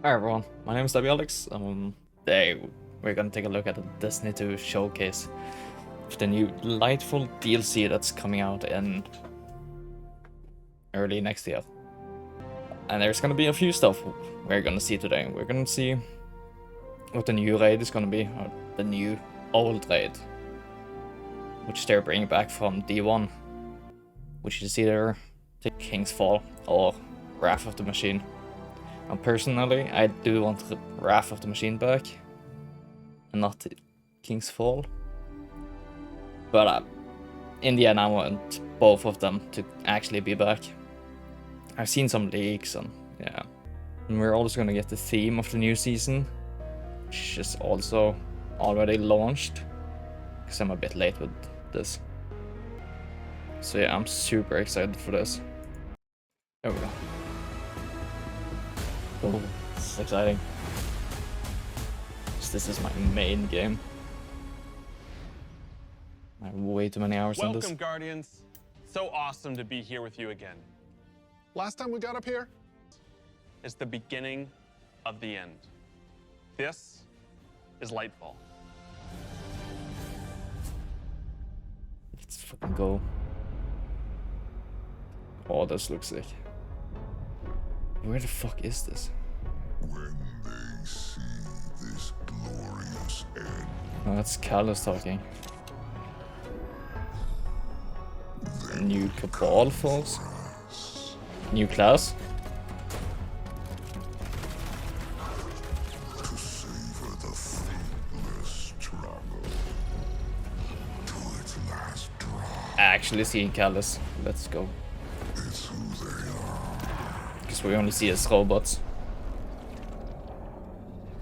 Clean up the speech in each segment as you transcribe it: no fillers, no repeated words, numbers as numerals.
Hi everyone, my name is Alex. Today we're gonna take a look at the Destiny 2 showcase of the new Lightfall DLC that's coming out in early next year. And there's gonna be a few stuff we're gonna see today. We're gonna see what the new raid is gonna be, or the new old raid, which they're bringing back from D1, which is either King's Fall or Wrath of the Machine. And personally, I do want Wrath of the Machine back, and not King's Fall. But in the end, I want both of them to actually be back. I've seen some leaks, and yeah. And we're also gonna get the theme of the new season, which is also already launched, because I'm a bit late with this. So yeah, I'm super excited for this. There we go. Oh, this is exciting. This is my main game. I have way too many hours in this. Welcome, Guardians. So awesome to be here with you again. Last time we got up here, It's the beginning of the end. This is Lightfall. Let's fucking go. Oh, this looks sick. Where the fuck is this? When they see this glorious end, Oh, that's Callus talking. New Cabal force? New class? to savor the fruitless struggle to its last drop. Actually seeing Callus. Let's go. It's who they are. Because we only see as robots.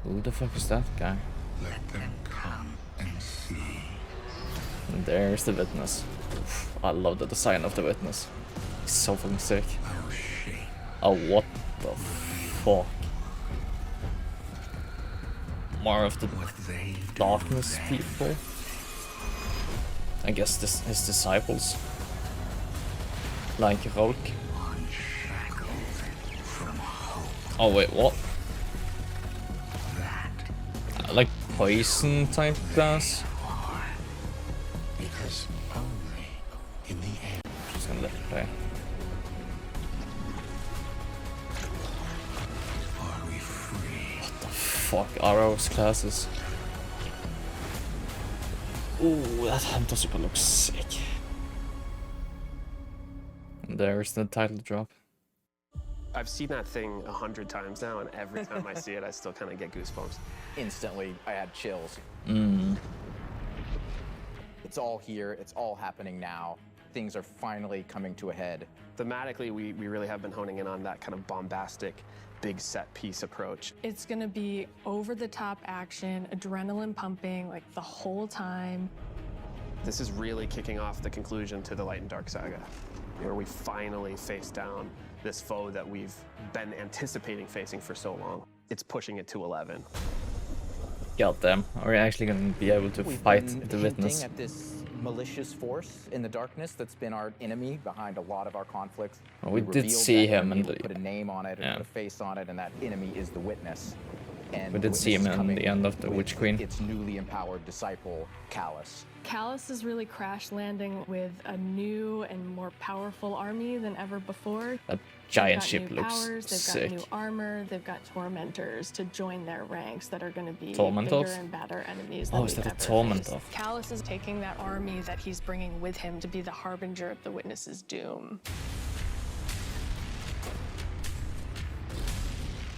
Who the fuck is that guy? Let them come and see. And there's the witness. Oof, I love the design of the witness. He's so fucking sick. Our shame. Oh, what the fuck? More of the What they do darkness then. people? I guess this his disciples. Like Rolk. Unshackled from hope. Oh wait, what? That Like poison type class? are. Because only in the end Just gonna let it play. are we free. What the fuck are those classes? Ooh, that hunter super looks sick. And there's the title drop. I've seen that thing 100 times now, and every time I see it, I still kind of get goosebumps. Instantly, I had chills. Mm. It's all here, it's all happening now. Things are finally coming to a head. Thematically, we really have been honing in on that kind of bombastic, big set piece approach. It's gonna be over-the-top action, adrenaline pumping, like the whole time. This is really kicking off the conclusion to the Light and Dark saga, where we finally face down this foe that we've been anticipating facing for so long. It's pushing it to 11. God damn, are we actually gonna be able to We've fight been the hinting witness? at this malicious force in the darkness that's been our enemy behind a lot of our conflicts. Well, we did revealed see that him enemy, in we the- put a name on it, and yeah. put a face on it, and that enemy is the witness. And We the did see witness him is in the coming end of the with Witch Queen. its newly empowered disciple, Callus. Callus is really crash landing with a new and more powerful army than ever before. That giant They've ship got new looks powers, they've sick. got new armor, they've got tormentors to join their ranks that are going to be Tormentors? bigger and badder enemies Oh, than is we've that a ever tormentor? faced. Callus is taking that army that he's bringing with him to be the harbinger of the witness's doom.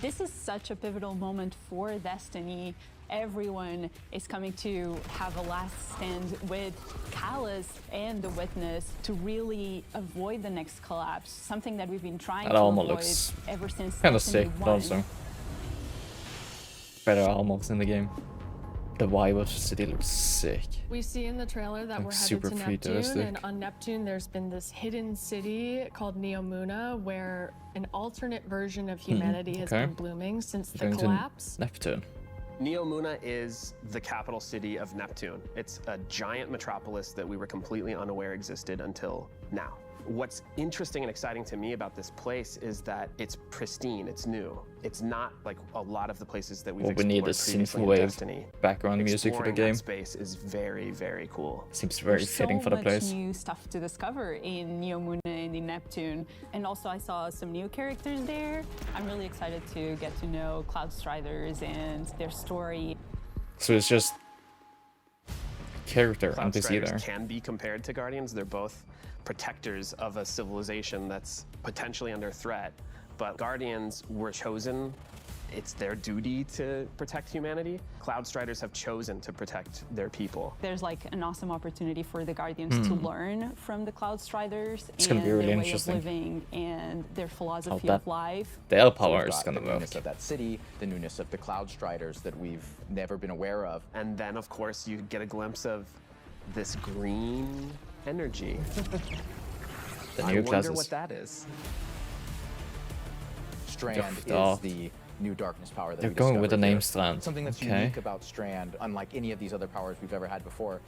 This is such a pivotal moment for Destiny. Everyone is coming to have a last stand with Callus and the Witness to really avoid the next collapse, something that we've been trying That to armor avoid looks ever since kinda Destiny sick 1. also. Better armors in the game. The vibe of the city looks sick. We see in the trailer that Like we're headed super to Neptune, futuristic. and on Neptune there's been this hidden city called Neomuna where an alternate version of humanity has okay. been blooming since the Going to collapse. Neptune. Neomuna is the capital city of Neptune. It's a giant metropolis that we were completely unaware existed until now. What's interesting and exciting to me about this place is that it's pristine, it's new. It's not like a lot of the places that we've Well, we need a previously in synthwave Destiny. background music for the Exploring game. that space is very, very cool. Seems very There's fitting so for the much place. new stuff to discover in Neomuna and in Neptune. And also I saw some new characters there. I'm really excited to get to know Cloud Striders and their story. So it's just character Cloud NPC Striders there. can be compared to Guardians. They're both protectors of a civilization that's potentially under threat. But Guardians were chosen. It's their duty to protect humanity. Cloud Striders have chosen to protect their people. There's like an awesome opportunity for the Guardians to learn from the Cloud Striders It's and gonna be really their way interesting. of living and their philosophy that- of life. Their So power we've is got gonna the work. newness of that city, the newness of the Cloud Striders that we've never been aware of. And then, of course, you get a glimpse of this green energy. The I new wonder classes. what that is. Strand Oh. is the new darkness power that They're we going with the discovered name here. Strand. Something that's Okay. unique about Strand, unlike any of these other powers we've ever had before.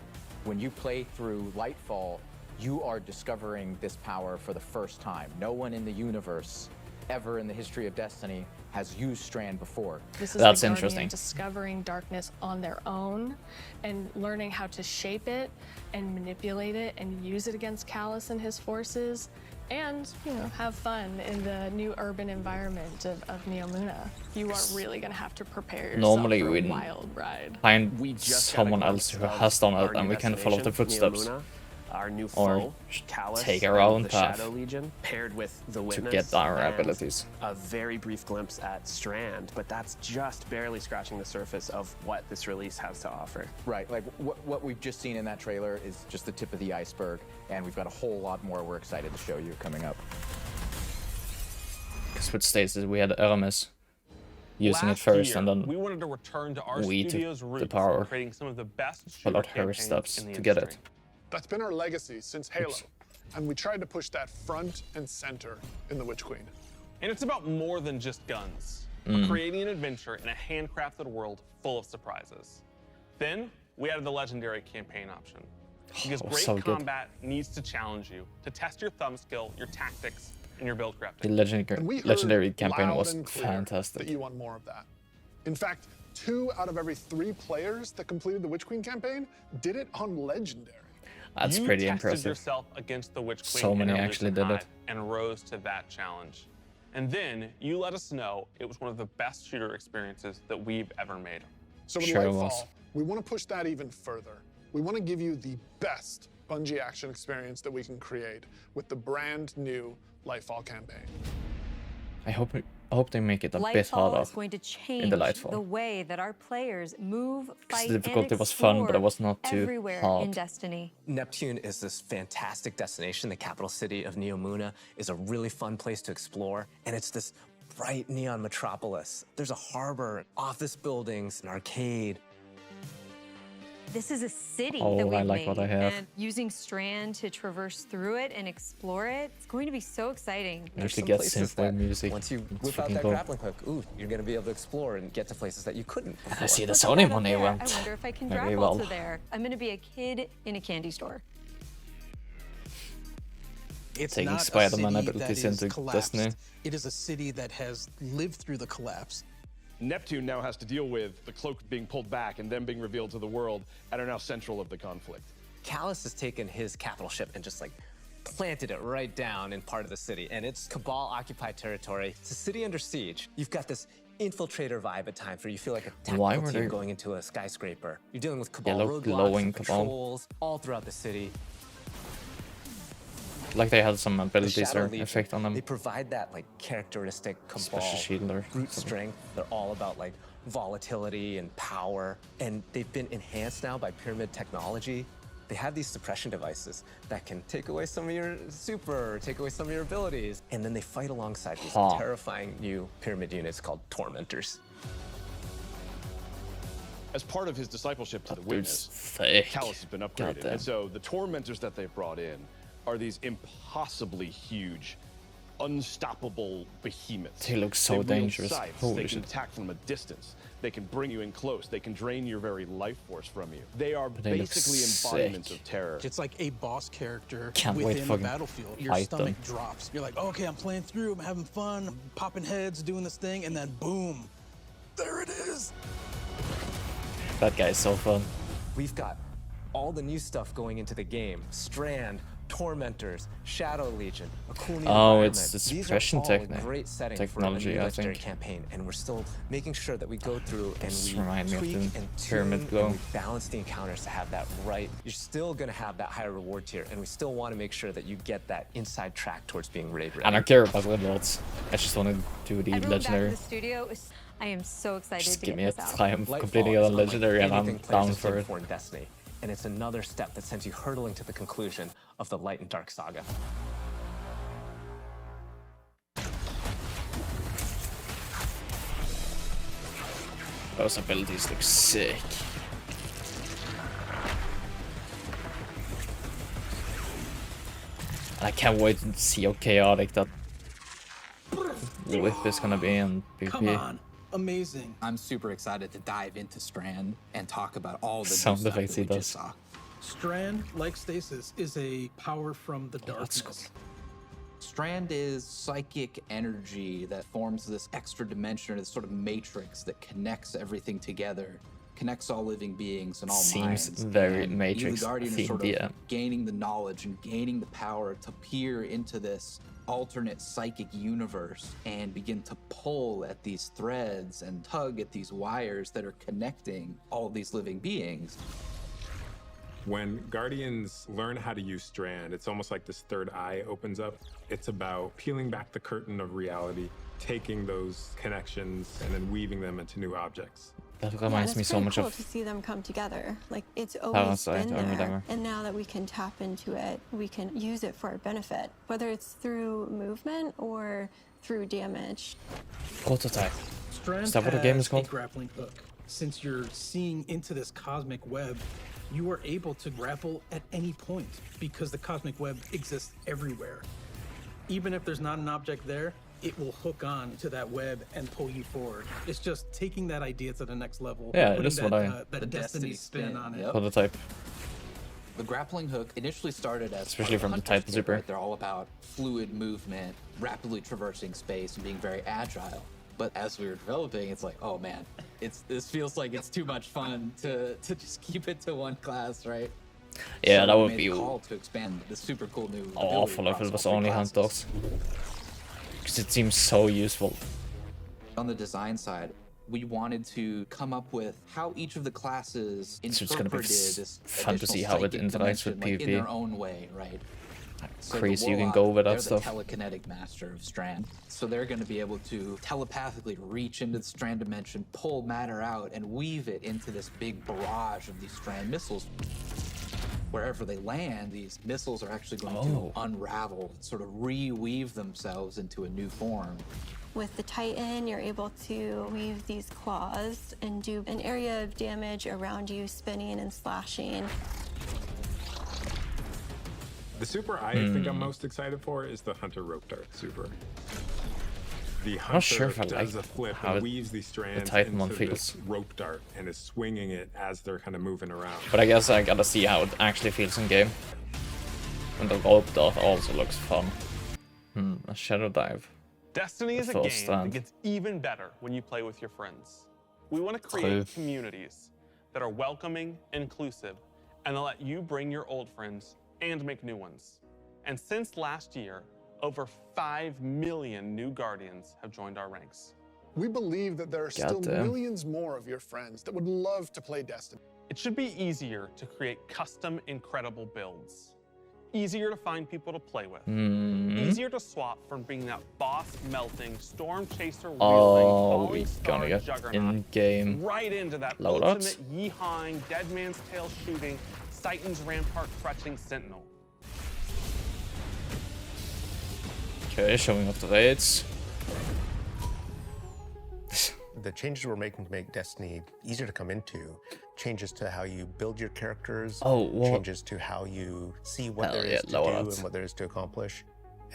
When you play through Lightfall, you are discovering this power for the first time. No one in the universe ever in the history of Destiny has used Strand before. This is That's the Guardian interesting. discovering darkness on their own and learning how to shape it and manipulate it and use it against Callus and his forces and, you know, have fun in the new urban environment of Neomuna. You are really going to have to prepare yourself Normally for a we'd wild ride. Find We just got a someone else glimpse who of has done it our and new we can follow the destination, footsteps. Neomuna, our new Or foe, Callus, take our own the path Shadow Legion, paired with the Witness, get our and abilities. a very brief glimpse at Strand, but that's just barely scratching the surface of what this release has to offer. Right, like what we've just seen in that trailer is just the tip of the iceberg, and we've got a whole lot more we're excited to show you coming up. Because with Stasis we had Aramis using it Last first year, and then we wanted to return to our we took studio's the roots, power. creating some of the best shooter followed her campaigns steps in the to get it. industry. That's been our legacy since Halo, and we tried to push that front and center in The Witch Queen. And it's about more than just guns. Mm. We're creating an adventure in a handcrafted world full of surprises. Then we added the legendary campaign option. Because Oh, great so good. combat needs to challenge you, to test your thumb skill, your tactics, and your build The crafting. And we heard legendary campaign loud was and clear fantastic. that you want more of that. In fact, 2 out of every 3 players that completed the Witch Queen campaign did it on Legendary. That's You pretty tested impressive. yourself against the Witch Queen So in many Illusion actually did it. Hive and rose to that challenge. And then you let us know it was one of the best shooter experiences that we've ever made. So with Sure it Lightfall, was. we want to push that even further. We want to give you the best Bungie action experience that we can create with the brand new Lightfall campaign. I hope they make it a bit Lightfall harder. is going to change in the Lightfall. way that our players move, fight, the and difficulty was fun, but it explore was not too everywhere hard. in Destiny. Neptune is this fantastic destination. The capital city of Neomuna is a really fun place to explore, and it's this bright neon metropolis. There's a harbor, office buildings, an arcade. This is a city Oh, that I we've like made, what I have. and using Strand to traverse through it and explore it, it's going to be so exciting. You There's actually some get places synthwave that music. Once you It's whip out fucking that cool. grappling hook, ooh, you're gonna be able to explore and get to places that you couldn't before. I see the Look Sony right up money there. went I wonder if I can very grapple well. to there. I'm going to be a kid in a candy store. It's Taking not a Spider-Man city abilities that is into collapsed. Destiny. It is a city that has lived through the collapse. Neptune now has to deal with the cloak being pulled back and them being revealed to the world and are now central of the conflict. Callus has taken his capital ship and just like planted it right down in part of the city, and it's Cabal-occupied territory. It's a city under siege. You've got this infiltrator vibe at times where you feel like a Why tactical were team they- going into a skyscraper. You're dealing with Cabal Yellow roadblocks glowing and Cabal. patrols all throughout the city. Like they had some The abilities Shadow or Legion, effect on them. They provide that like characteristic Cabal Special shield or brute something. strength. They're all about like volatility and power, and they've been enhanced now by pyramid technology. They have these suppression devices that can take away some of your super, take away some of your abilities, and then they fight alongside these Huh. terrifying new pyramid units called Tormentors. As part of his discipleship to the Dude's Witness, thick. Callus has been upgraded. Goddamn. And so the tormentors that they've brought in are these impossibly huge, unstoppable behemoths. They look so wield dangerous. scythes. Holy they can shit. attack from a distance. They can bring you in close. They can drain your very life force from you. They are They look basically embodiments sick. of terror. It's like a boss character Can't wait within to the fucking battlefield. Your fight stomach them. drops. You're like, okay, I'm playing through, I'm having fun, I'm popping heads, doing this thing, and then boom, there it is. That guy is so fun. We've got all the new stuff going into the game. Strand, Tormentors, Shadow Legion, a cool new Oh, environment. it's the These suppression are all a great setting for a technology, new I legendary think. campaign, and we're still making sure that we go through and This we remind me of tweak the and Pyramid tune Glow. and we balance the encounters to have that right. You're still gonna have that higher reward tier, and we still want to make sure that you get that inside track towards being raid ready. I don't care about rewards. I just want to do the Everyone legendary. back in the studio. I am so excited Just to give get me a this out. triumph Lightfall completing is a unlike legendary and I'm anything players down have for seen it. before in Destiny, and it's another step that sends you hurtling to the conclusion of the Light and Dark saga. Those abilities look sick. I can't wait to see how chaotic that whip is gonna be in Come PvP. on, amazing. I'm super excited to dive into Strand and talk about all the new Sound stuff effects that he we does. just saw. Strand, like Stasis, is a power from the Let's darkness. Strand is psychic energy that forms this extra dimension, this sort of matrix that connects everything together, connects all living beings and all Seems minds. very And Matrix you, the Guardian, are themed, sort of yeah. gaining the knowledge and gaining the power to peer into this alternate psychic universe and begin to pull at these threads and tug at these wires that are connecting all these living beings. When Guardians learn how to use Strand, it's almost like this third eye opens up. It's about peeling back the curtain of reality, taking those connections and then weaving them into new objects. That reminds me so much cool of to see them come together. Like it's always Parasite, been I there, remember. and now that we can tap into it, we can use it for our benefit, whether it's through movement or through damage. Prototype. Strand Is that what the game is has called? a grappling hook. Since you're seeing into this cosmic web, you are able to grapple at any point because the cosmic web exists everywhere. Even if there's not an object there, it will hook on to that web and pull you forward. It's just taking that idea to the next level. Yeah, putting that's what that, The that Destiny spin on it. Prototype. The grappling hook initially started as Especially part of from the Hunter's Titan kit, Super. right? They're all about fluid movement, rapidly traversing space, and being very agile. But as we were developing, it's like, oh man, this feels like it's too much fun to just keep it to one class, right? Yeah, So that we would made be the call to expand the super cool new ability awful if across it was all three only classes. Hunters. Because it seems so useful. On the design side, we wanted to come up with how each of the classes So it's gonna be interpreted this fun to additional see how it psychic interacts with dimension, like, in PvP. their own way, right? So the Crazy you can Warlock, go with that they're stuff. the telekinetic master of Strand. So they're going to be able to telepathically reach into the Strand dimension, pull matter out, and weave it into this big barrage of these Strand missiles. Wherever they land, these missiles are actually going to unravel, sort of reweave themselves into a new form. With the Titan, you're able to weave these claws and do an area of damage around you, spinning and slashing. The super I think I'm most excited for is the Hunter Rope Dart super. The Hunter not sure if I does like a flip how and weaves these strands Titan into one this feels. rope dart and is swinging it as they're kind of moving around. But I guess I gotta see how it actually feels in game. And the rope dart also looks fun. A shadow dive. Destiny is a Full game stand. that gets even better when you play with your friends. We want to create True. communities that are welcoming, inclusive, and that let you bring your old friends and make new ones. And since last year, over 5 million new Guardians have joined our ranks. We believe that there are still Goddamn. millions more of your friends that would love to play Destiny. It should be easier to create custom, incredible builds. Easier to find people to play with. Easier to swap from being that boss-melting, storm chaser wielding, Oh, falling we star gonna get juggernaut in-game right into that loadouts. ultimate yee-hawing, dead man's tail shooting, Titan's rampart crutching sentinel. Okay, showing off the raids. The changes we're making to make Destiny easier to come into, changes to how you build your characters, Oh, what? changes to how you see what Hell there yeah, is to do loadouts. and what there is to accomplish.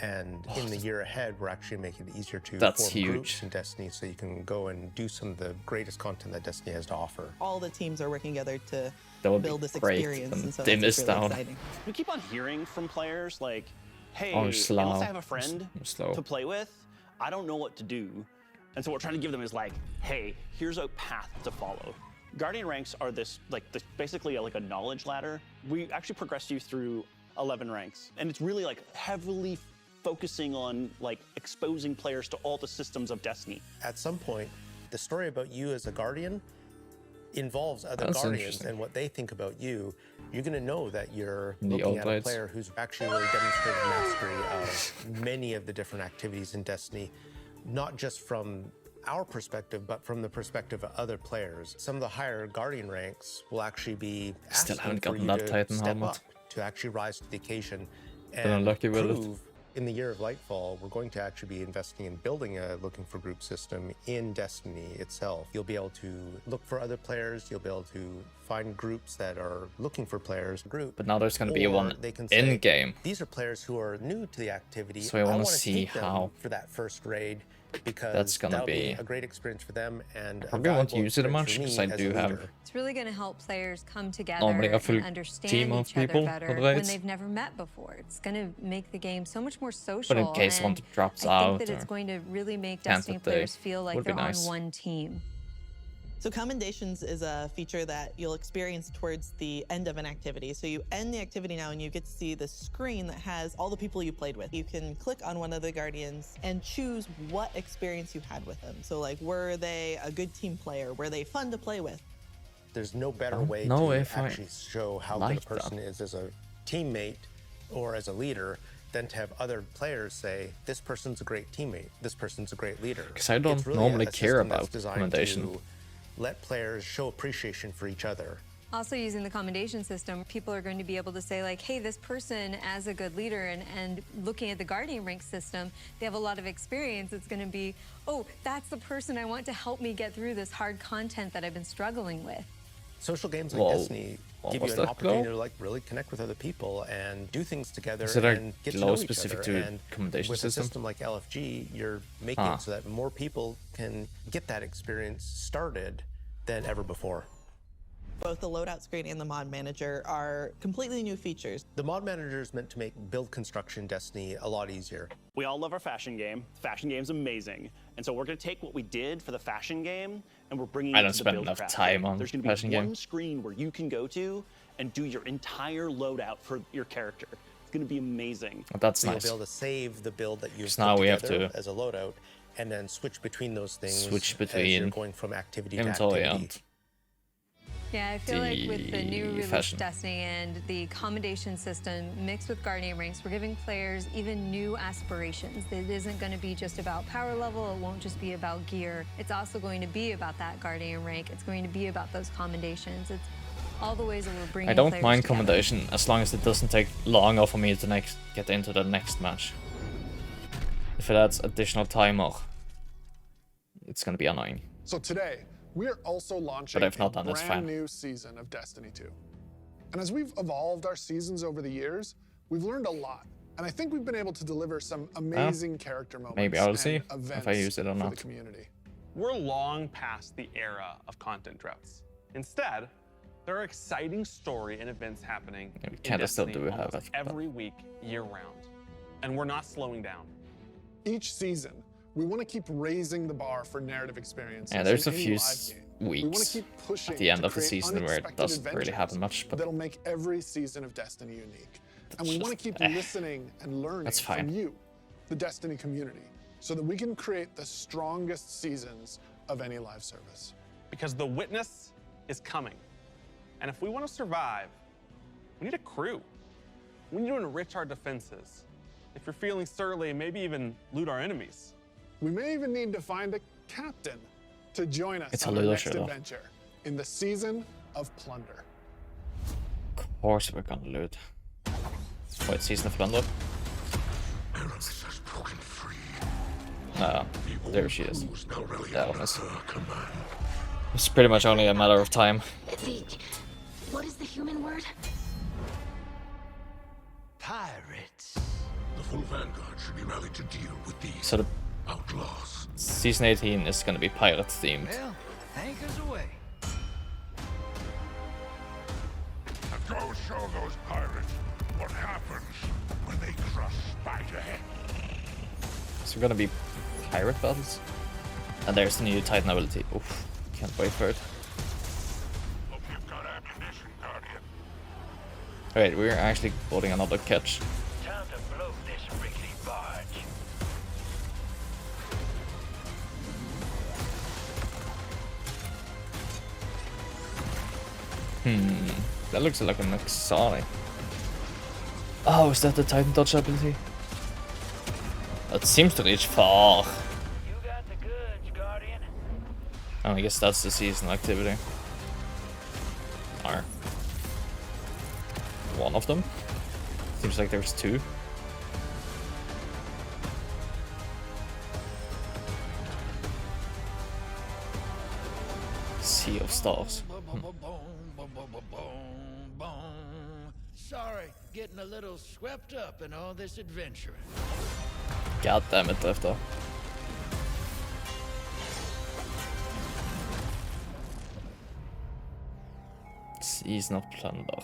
And in the year ahead, we're actually making it easier to That's form huge. groups in Destiny, so you can go and do some of the greatest content that Destiny has to offer. All the teams are working together to That would build be this great, experience, and and so they that's missed really out. exciting. We keep on hearing from players like, hey, Oh, slow. unless I have a friend Slow. to play with, I don't know what to do. And so what we're trying to give them is like, hey, here's a path to follow. Guardian ranks are basically like a knowledge ladder. We actually progress you through 11 ranks. And it's really like heavily focusing on like exposing players to all the systems of Destiny. At some point, the story about you as a Guardian involves other That's Guardians interesting. and what they think about you. You're going to know that you're The looking old at a blades. player who's actually really demonstrated mastery of many of the different activities in Destiny, not just from our perspective, but from the perspective of other players. Some of the higher Guardian ranks will actually be Still asking haven't for gotten you that to Titan step helmet. up, to actually rise to the occasion Been and unlucky with it. prove. In the year of Lightfall, we're going to actually be investing in building a looking for group system in Destiny itself. You'll be able to look for other players, you'll be able to find groups that are looking for players. But now there's gonna be Or one they can in say, game. These are players who are new to the activity. So I wanna wanna see take them how for that first raid, because that's gonna that'll be a great experience for them and I probably won't valuable use it experience much for because me I as do a have leader. It's really going to help players come together normally a full and understand team of each other people better for the when raids. they've never met before. It's going to make the game so much more social. But in case one and drops I out think that it's or going to really make can't Destiny that day, players feel like would be they're nice. on one team. So Commendations is a feature that you'll experience towards the end of an activity. So you end the activity now and you get to see the screen that has all the people you played with. You can click on one of the Guardians and choose what experience you had with them. So like, were they a good team player? Were they fun to play with? There's no better don't way know to if I actually show how like good a person is as a teammate or as a leader than to have other players say, this person's a great teammate, this person's a great leader. 'Cause I don't It's really normally a care system that's about designed commendation. to let players show appreciation for each other. Also using the commendation system, people are going to be able to say like, hey, this person as a good leader and looking at the Guardian rank system, they have a lot of experience. It's going to be, oh, that's the person I want to help me get through this hard content that I've been struggling with. Social games like Whoa. Destiny What give was you an that opportunity glow? to like really connect with other people and do things together Is it a and get to glow know each specific other. to And commendation with system? a system like LFG, you're making Ah. it so that more people can get that experience started than ever before. Both the loadout screen and the mod manager are completely new features. The mod manager is meant to make build construction in Destiny a lot easier. We all love our fashion game. Fashion game's amazing. And so we're going to take what we did for the fashion game and we're bringing I it don't to the spend build enough craft time game. on There's going to fashion be game. one screen where you can go to and do your entire loadout for your character. It's going to be amazing. Oh, that's So nice. You'll be able to save the build that you've 'Cause put now we have together to as a loadout and then switch between those things switch as you're between going from activity to inventory activity. and Yeah, I feel like with the new The release fashion. Destiny and the commendation system mixed with Guardian ranks, we're giving players even new aspirations. It isn't going to be just about power level. It won't just be about gear. It's also going to be about that Guardian rank. It's going to be about those commendations. It's all the ways that we're bringing I don't players mind together. commendation as long as it doesn't take longer for me to get into the next match. If it adds additional timer, it's gonna be annoying. So today, we are also launching But if not, a then it's brand fine. new season of Destiny 2. And as we've evolved our seasons over the years, we've learned a lot. And I think we've been able to deliver some amazing character moments maybe I'll and see events if I use it or for not. the community. We're long past the era of content droughts. Instead, there are exciting story and events happening Yeah, we in kinda still Destiny do have almost it, but- every week, year-round. And we're not slowing down. Each season, we want to keep raising the bar for narrative experiences. Yeah, there's a in any few live game. We want weeks to keep pushing at the end to of the create season where it unexpected doesn't really adventures happen much, but that'll make every season of Destiny unique. And we That's want to just- keep listening and learning That's from fine. you, the Destiny community, so that we can create the strongest seasons of any live service. Because the witness is coming. And if we want to survive, we need a crew. We need to enrich our defenses. If you're feeling surly, maybe even loot our enemies. We may even need to find a captain to join us It's a on our little next shit off. adventure in the season of Plunder. Of course we're gonna loot. Wait, Season of Plunder? There she is. That one is. It's pretty much only a matter of time. What is the human word? Pirates. The full vanguard should be rallied to deal with these So the outlaws. season 18 is gonna be pirate themed. Well, anchors away. Now go show those pirates what happens when they crush Spiderhead. So we're gonna be pirate battles. And there's the new Titan ability. Oof, can't wait for it. Hope you've got ammunition, Guardian. Alright, we're actually boarding another catch. Time to blow this rickety barge. That looks like an exotic. Oh, is that the Titan dodge ability? That seems to reach far. Oh, I guess that's the seasonal activity. Or one of them. Seems like there's two. Sea of Stars. Sorry, getting a little swept up in all this adventuring. God damn it, Drifter. Season of Plunder.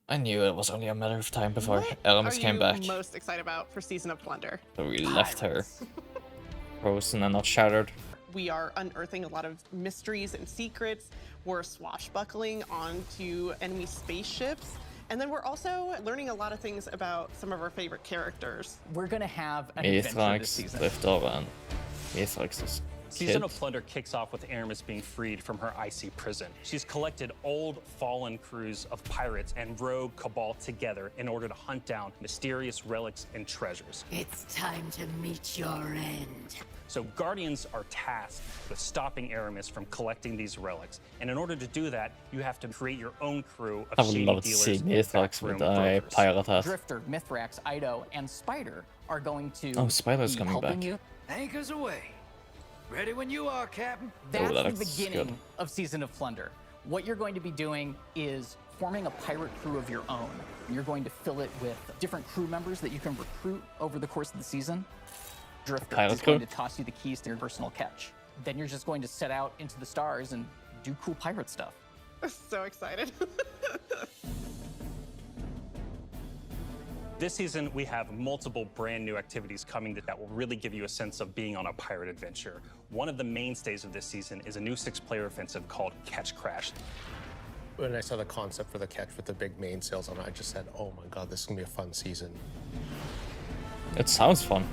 I knew it was only a matter of time before Aramis came back. What are you most excited about for Season of Plunder? But we left her frozen and not shattered. We are unearthing a lot of mysteries and secrets. We're swashbuckling onto enemy spaceships. And then we're also learning a lot of things about some of our favorite characters. We're gonna have an adventure this Mithrax, season. Drifter, and Mithrax's Season kid. of Plunder kicks off with Aramis being freed from her icy prison. She's collected old, fallen crews of pirates and rogue cabal together in order to hunt down mysterious relics and treasures. It's time to meet your end. So Guardians are tasked with stopping Aramis from collecting these relics. And in order to do that, you have to create your own crew I of would shady love to dealers see and Mithrax backroom with a brokers. pirate hat. Drifter, Mithrax, Ido, and Spider are going to Oh, Spider's be coming helping back. you. Anchors away. Ready when you are, Captain. That's that the looks beginning good. of Season of Plunder. What you're going to be doing is forming a pirate crew of your own. You're going to fill it with different crew members that you can recruit over the course of the season. Drifter Pirate is going crew? to toss you the keys to your personal catch. Then you're just going to set out into the stars and do cool pirate stuff. So excited. This season, we have multiple brand new activities coming that will really give you a sense of being on a pirate adventure. One of the mainstays of this season is a new 6-player offensive called Catch Crash. When I saw the concept for the catch with the big mainsails on it, I just said, oh my god, this is gonna be a fun season. It sounds fun.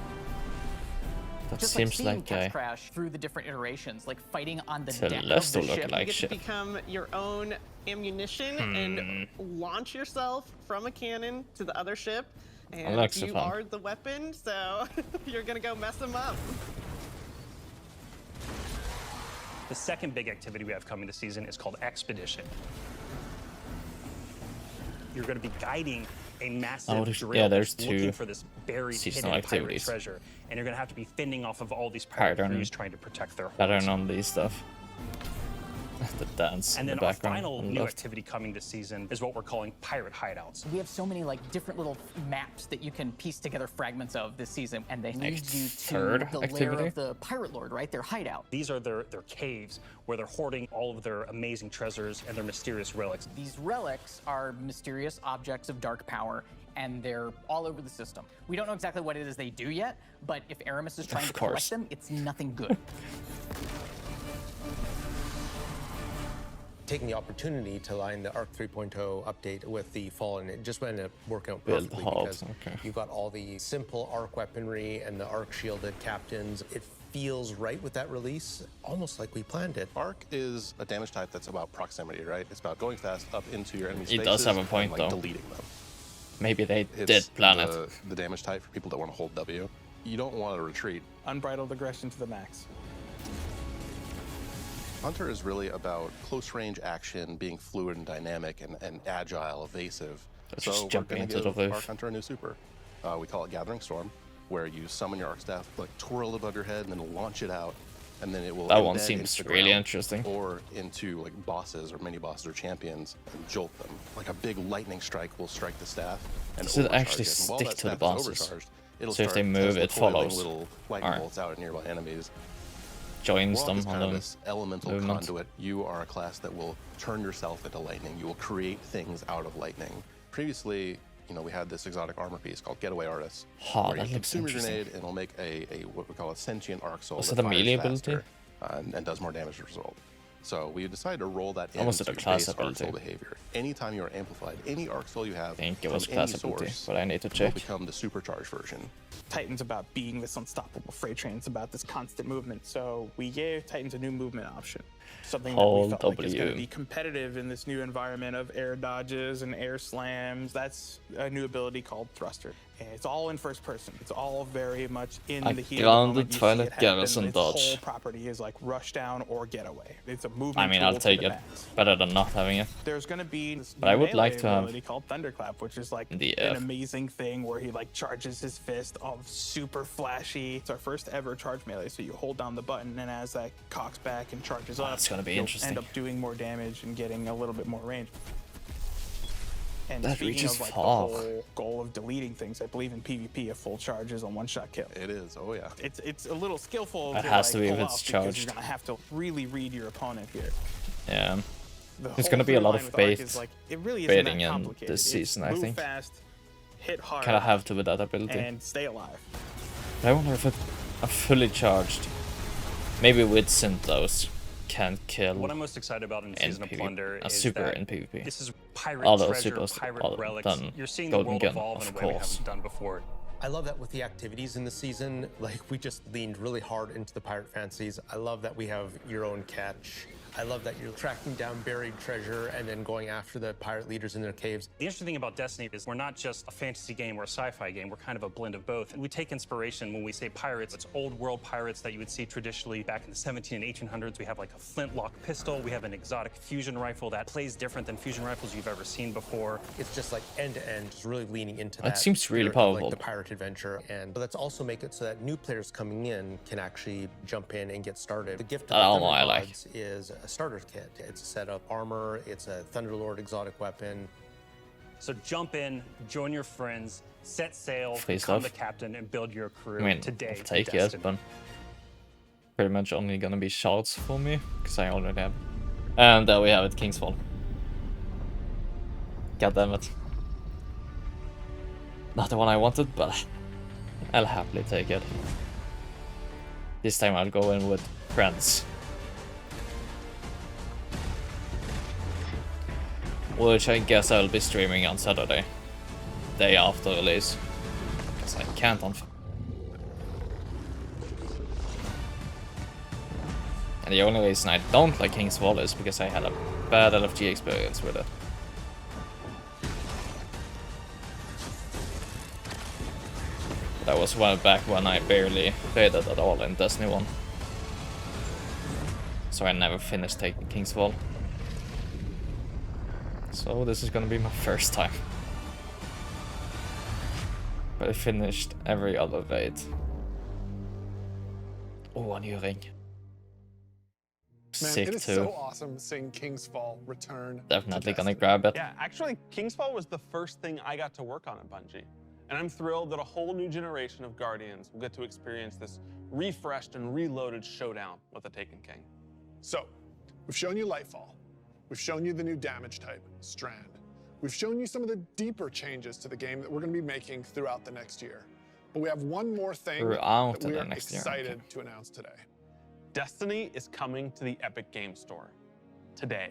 That Just seems like seeing like Catch a Crash through the different iterations, like fighting on the deck of Celestial the look ship. like You get shit. to become your own ammunition and launch yourself from a cannon to the other ship. And looks so you fun. are the weapon, so you're gonna go mess them up. The second big activity we have coming this season is called Expedition. You're going to be guiding a massive drill there's looking two for this buried seasonal hidden pirate activities. treasure. And you're going to have to be fending off of all these pirate Pattern. crews trying to protect their Pattern on these stuff. The dance And in then the our background. final on the new left. activity coming this season is what we're calling Pirate Hideouts. We have so many like different little maps that you can piece together fragments of this season, and they lead you to third the lair activity? of the pirate lord, right? Their hideout. These are their caves where they're hoarding all of their amazing treasures and their mysterious relics. These relics are mysterious objects of dark power, and they're all over the system. We don't know exactly what it is they do yet, but if Aramis is trying Of to course. collect them, it's nothing good. Taking the opportunity to line the ARC 3.0 update with the Fallen, it just ended up working out Build perfectly hubs, because okay. you got all the simple ARC weaponry and the ARC shielded captains. It feels right with that release, almost like we planned it. Arc is a damage type that's about proximity, right? It's about going fast up into your enemy He spaces does have a point, and, like, though. deleting them. Maybe they It's did plan it. the damage type for people that want to hold W. You don't want to retreat. Unbridled aggression to the max. Hunter is really about close range action, being fluid and dynamic and agile, evasive. Let's So just we're jumping going to into give the roof. Arc Hunter a new super. We call it Gathering Storm, where you summon your Arc Staff, like twirl it above your head and then launch it out. and then it will That one embed seems into the really ground interesting. or into like bosses or mini bosses or champions and jolt them. Like a big lightning strike will strike the staff and Does it overcharge actually it. And while stick that to the staff is bosses? overcharged, it'll So if start they move, it Tesla coiling follows. little lightning Alright. bolts out at nearby enemies. Joins Warlock them is kind on of the this elemental movement. conduit. You are a class that will turn yourself into lightning. You will create things out of lightning. Previously, you know, we had this exotic armor piece called Getaway Artist, Oh, where that you looks consume your interesting. grenade and it'll make a what we call a sentient arc soul Was that it a melee fires ability? faster, and does more damage as a result. So we decided to roll that Or was it into a class base arc soul ability? behavior. Anytime you are amplified, any arc soul you have I think it from was any class ability, source but I need to will check. become the supercharged version. Titan's about being this unstoppable freight train. It's about this constant movement. So we gave Titans a new movement option. Something that we Hold felt like is going to W. be competitive in this new environment of air dodges and air slams. That's a new ability called Thruster. And it's all in first person. It's all very much in A the heat of the grounded moment. You see Twilight it happen. Garrison Its dodge. whole property is like rush down or get away. It's a movement I mean, tool I'll to take the it. max. Better than not having it. There's going to be this But I new would like melee to have ability called Thunderclap, which is like the an F. amazing thing where he like charges his fist of super flashy. It's our first ever charge melee, so you hold down the button, and as that cocks back and charges up, That's gonna be you'll interesting. end up doing more damage and getting a little bit more range. And That speaking reaches of like far. the whole goal of deleting things, I believe in PvP a full charge is a one-shot kill. It is, oh yeah. It's a little skillful It to has like to be if pull it's off because charged. you're gonna have to really read your opponent here. Yeah. The There's whole gonna be a lot through of line with Arc bait is, like, it really isn't baiting that in complicated. this It's season, I move think. fast, hit hard, Kinda have to with that ability. and stay alive. But I wonder if it are fully charged. Maybe with Synthos can kill. What I'm most excited about in in Season of PvP. Plunder is super that in PvP. this is pirate Although treasure, Super's pirate other relics. than You're seeing the Golden world Gun, evolve in a of way we course. haven't done before. I love that with the activities in the season, like we just leaned really hard into the pirate fantasies. I love that we have your own catch. I love that you're tracking down buried treasure and then going after the pirate leaders in their caves. The interesting thing about Destiny is we're not just a fantasy game or a sci-fi game, we're kind of a blend of both. And we take inspiration when we say pirates, it's old world pirates that you would see traditionally back in the 17 and 1800s. We have like a flintlock pistol, we have an exotic fusion rifle that plays different than fusion rifles you've ever seen before. It's just like end to end, just really leaning into That that. seems really spirit of, powerful. Like the pirate adventure. And let's also make it so that new players coming in can actually jump in and get started. The gift of That the armor Thunder I like. Gods is a starter kit. It's a set of armor, it's a Thunderlord exotic weapon. So jump in, join your friends, set sail, Free become stuff. the captain, and build your crew I mean, today. I'll in take it, Destiny. but pretty much only gonna be shards for me, because I already have. And there we have it, Kingsfall. God damn it. Not the one I wanted, but I'll happily take it. This time I'll go in with friends. Which I guess I'll be streaming on Saturday. Day after release. Because I can't on... And the only reason I don't like Kingsfall is because I had a bad LFG experience with it. That was well back when I barely played it at all in Destiny 1. So I never finished taking Kingsfall. So this is gonna be my first time. But I finished every other raid. Oh, a new ring. Man, Sick it is too. so awesome seeing Kingsfall return. Definitely gonna grab it. Yeah, actually, Kingsfall was the first thing I got to work on at Bungie. And I'm thrilled that a whole new generation of Guardians will get to experience this refreshed and reloaded showdown with the Taken King. So, we've shown you Lightfall. We've shown you the new damage type, Strand. We've shown you some of the deeper changes to the game that we're going to be making throughout the next year. But we have one more thing Throughout that we the are next year, excited okay. to announce today. Destiny is coming to the Epic Game Store today.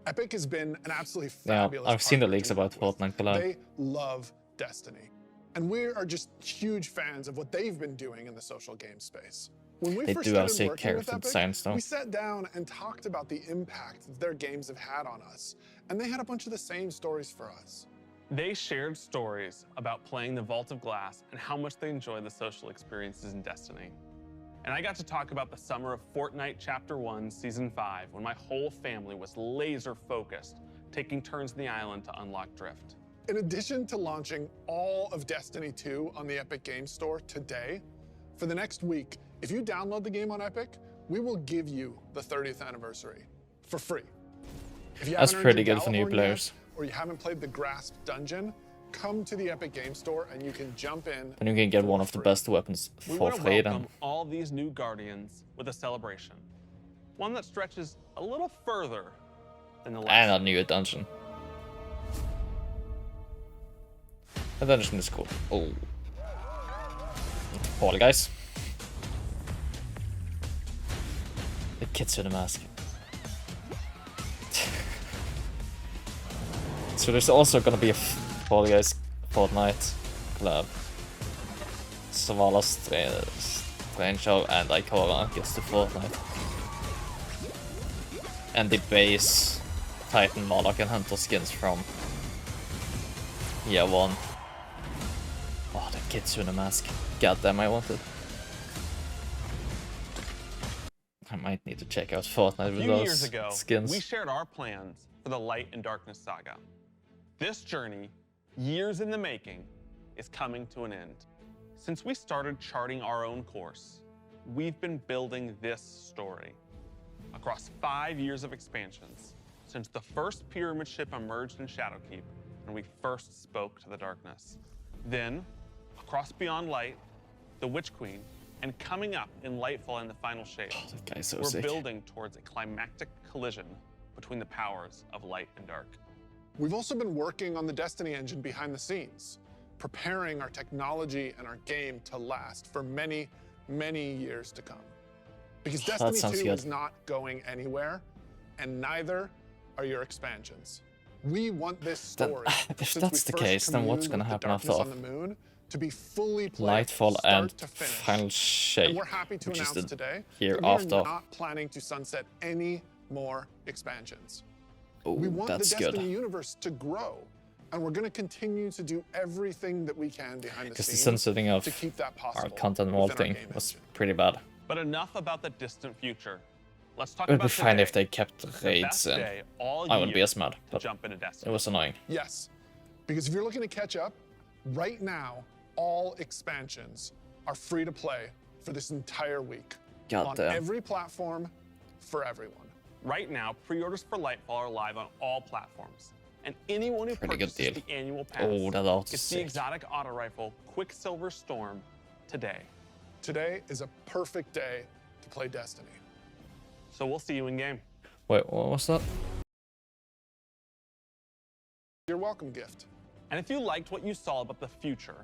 Epic has been an absolutely Yeah, fabulous I've seen the partner leaks to about work with. Fortnite collab. They love Destiny. And we are just huge fans of what they've been doing in the social game space. When we They first do have started sick working with character Epic, designs, though. we sat down and talked about the impact that their games have had on us. And they had a bunch of the same stories for us. They shared stories about playing the Vault of Glass and how much they enjoy the social experiences in Destiny. And I got to talk about the summer of Fortnite Chapter 1, Season 5, when my whole family was laser focused, taking turns on the island to unlock Drift. In addition to launching all of Destiny 2 on the Epic Games Store today, for the next week, if you download the game on Epic, we will give you the 30th anniversary for free. If you That's haven't earned pretty your good for new Gjallarhorn players. yet, or you haven't played the Grasp Dungeon, come to the Epic Game Store and you can jump in. Then you can get one of the best weapons We for want to free welcome then. all these new Guardians with a celebration. One that stretches a little further than the last. And a new dungeon. The dungeon is cool. Oh. Fall Guys. The Kitsune Mask. So there's also gonna be a Fall Guys Fortnite collab. Savala Stranger and Ikora gets to Fortnite. And the base Titan, Warlock and Hunter skins from year 1. Oh, the Kitsune Mask. Goddamn, I want it. I might need to check out Fortnite with A few years those ago, skins. we shared our plans for the Light and Darkness saga. This journey, years in the making, is coming to an end. Since we started charting our own course, we've been building this story. Across 5 years of expansions, since the first pyramid ship emerged in Shadowkeep and we first spoke to the darkness. Then, across Beyond Light, the Witch Queen, and coming up in Lightfall and the Final Shade, that guy's so we're sick. building towards a climactic collision between the powers of light and dark. We've also been working on the Destiny engine behind the scenes, preparing our technology and our game to last for many, many years to come. Because That Destiny sounds 2 good. is not going anywhere, and neither are your expansions. We want this Then, story, if since we that's the first case, then what's communed gonna with the happen after darkness on the moon, to be fully playable, Lightfall start and to finish. Final Shade, And we're happy to which is announce the today year that we are after. not planning to sunset any more expansions. Oh, We want the that's Destiny good. universe to grow, and we're going to continue to do everything that we can behind the Because the scenes sunsetting of to keep that our possible. content wall within our thing game was pretty bad. But enough about the distant future. Let's talk It would about be fine today, if they kept the raids best in. day all I wouldn't be year as mad, to but jump into it Destiny. was annoying. Yes, because if you're looking to catch up, right now, all expansions are free to play for this entire week. God on damn. every platform, for everyone. Right now, pre-orders for Lightfall are live on all platforms. And anyone who Pretty good purchases deal. the annual pass Oh, that art is gets the sick. exotic auto rifle Quicksilver Storm today. Today is a perfect day to play Destiny. So we'll see you in game. Wait, what was that? Your welcome gift. And if you liked what you saw about the future,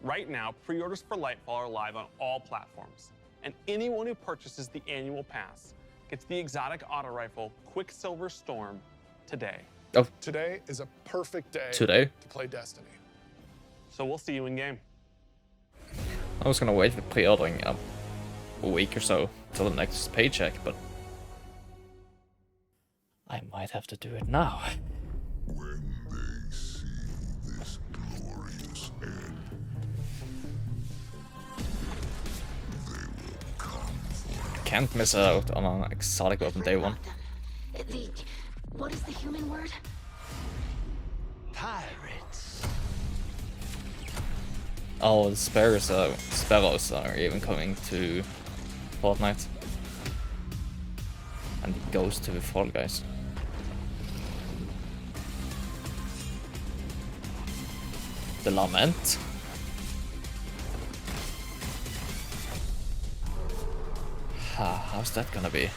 right now, pre-orders for Lightfall are live on all platforms. And anyone who purchases the annual pass gets the exotic auto rifle Quicksilver Storm today. Oh. Today is a perfect day Today? to play Destiny. So we'll see you in game. I was gonna wait with pre-ordering a week or so till the next paycheck, but I might have to do it now. When they see this glorious end, they will come for Can't miss out on an exotic weapon day 1. What is the human word? Pirates. Oh, the sparrows are even coming to Fortnite. And it goes to the Fall Guys. The Lament. How's that gonna be?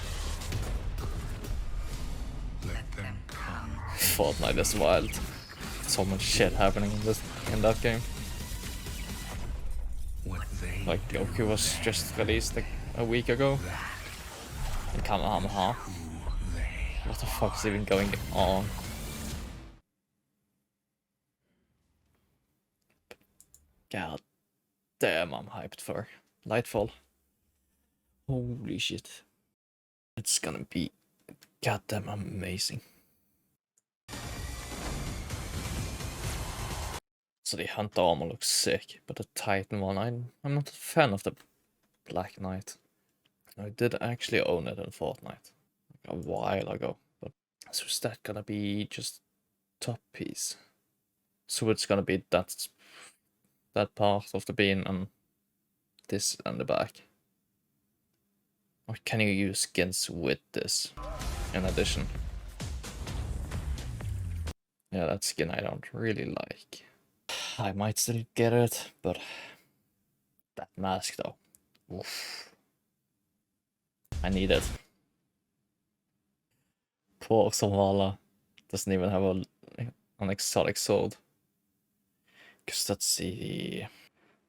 let them come. Fortnite is wild. So much shit happening in that game. What they Like Goku was just released like a week ago. And Kamehameha. What the fuck is even going on? God damn, I'm hyped for Lightfall. Holy shit. It's gonna be goddamn amazing. So the Hunter armor looks sick, but the Titan one, I'm not a fan of the Black Knight. I did actually own it in Fortnite a while ago, but so is that gonna be just top piece? So it's gonna be that part of the bean and this and the back. Or can you use skins with this in addition? Yeah, that skin I don't really like. I might still get it, but that mask though. Oof. I need it. Poor Zavala doesn't even have an exotic sword. Because that's the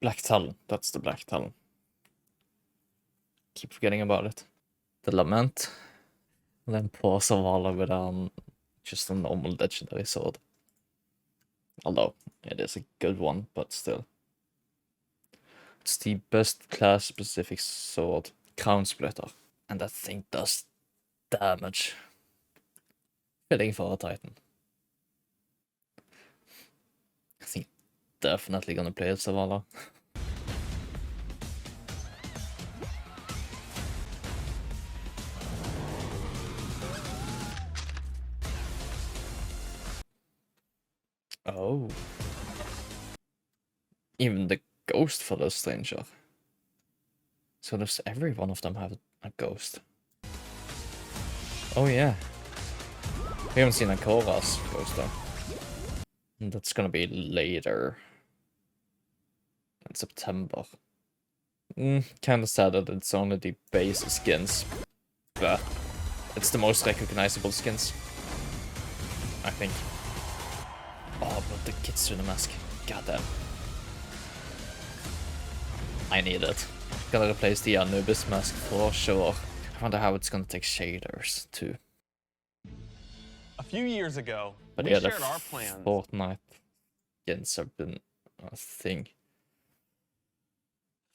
Black Talon. That's the Black Talon. Keep forgetting about it. The Lament. And then poor Zavala with just a normal legendary sword. Although, it is a good one, but still. It's the best class-specific sword, Crown Splitter. And that thing does damage. Fitting for a Titan. I think definitely gonna play as Zavala. Oh. Even the ghost for the stranger. So does every one of them have a ghost? Oh yeah. We haven't seen a Korra's ghost though. And that's gonna be later. In September. Kinda sad that it's only the base skins. But it's the most recognizable skins. I think. Oh, but the Kitsune mask. Goddamn. I need it. Gonna replace the Anubis mask for sure. I wonder how it's gonna take shaders too. A few years ago, But we yeah, the shared our plans. Fortnite skins have been a thing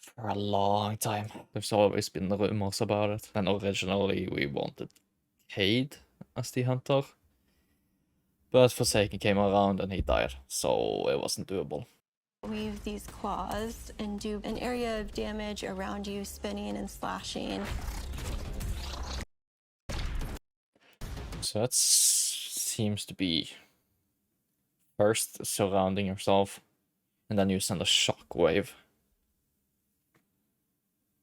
for a long time. There's always been rumors about it. And originally we wanted Cade as the hunter. But Forsaken came around and he died, so it wasn't doable. Weave these claws and do an area of damage around you, spinning and slashing. So that seems to be first surrounding yourself, and then you send a shockwave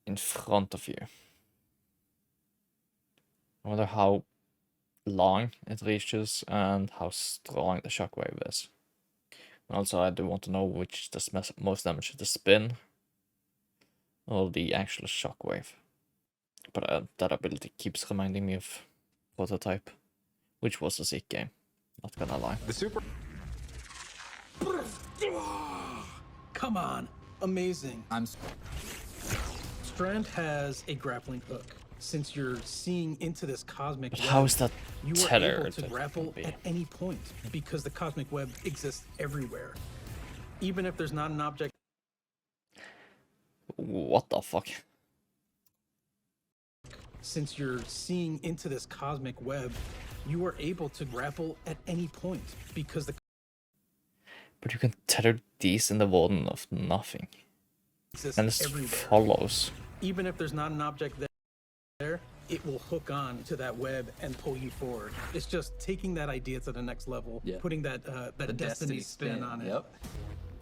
in front of you. I wonder how long it reaches and how strong the shockwave is. Also, I do want to know which does most damage, the spin or the actual shockwave. But that ability keeps reminding me of Prototype, which was a sick game, not gonna lie. The super... Come on, amazing. Strand has a grappling hook. Since you're seeing into this cosmic But web, how is that you are tethered? able to grapple at any point because the cosmic web exists everywhere. Even if there's not an object. What the fuck? Since you're seeing into this cosmic web, you are able to grapple at any point because the But you can tether these in the warden of nothing. exists And it everywhere. follows. Even if there's not an object there, it will hook on to that web and pull you forward. It's just taking that idea to the next level, putting that that destiny spin on it. Yep.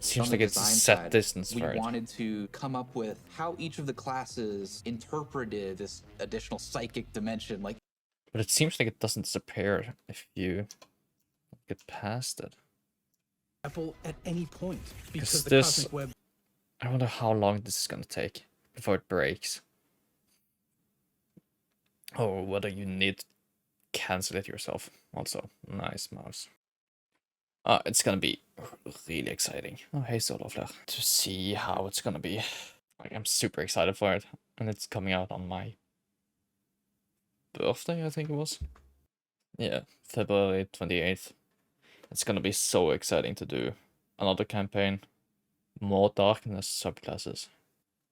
Seems On like the it's a design set side, distance we for it. wanted to come up with how each of the classes interpreted this additional psychic dimension. Like, But it seems like it doesn't disappear if you get past it. Grapple at any point because Because the this, cosmic web I wonder how long this is gonna take before it breaks. Or whether you need to cancel it yourself. Also, nice mouse. It's gonna be really exciting. Oh, hey, Soloflare. To see how it's gonna be. Like, I'm super excited for it. And it's coming out on my birthday, I think it was. Yeah, February 28th. It's gonna be so exciting to do another campaign. More darkness subclasses.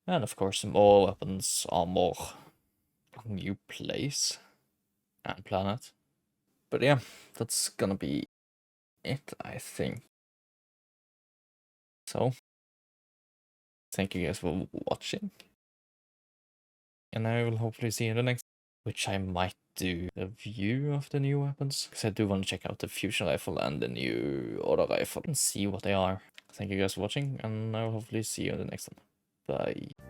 And of course, more weapons, armor, new place, and planet. But yeah, that's gonna be it, I think. So, thank you guys for watching. And I will hopefully see you in the next, which I might do a review of the new weapons. Because I do want to check out the fusion rifle and the new auto rifle and see what they are. Thank you guys for watching, and I will hopefully see you in the next one. Bye.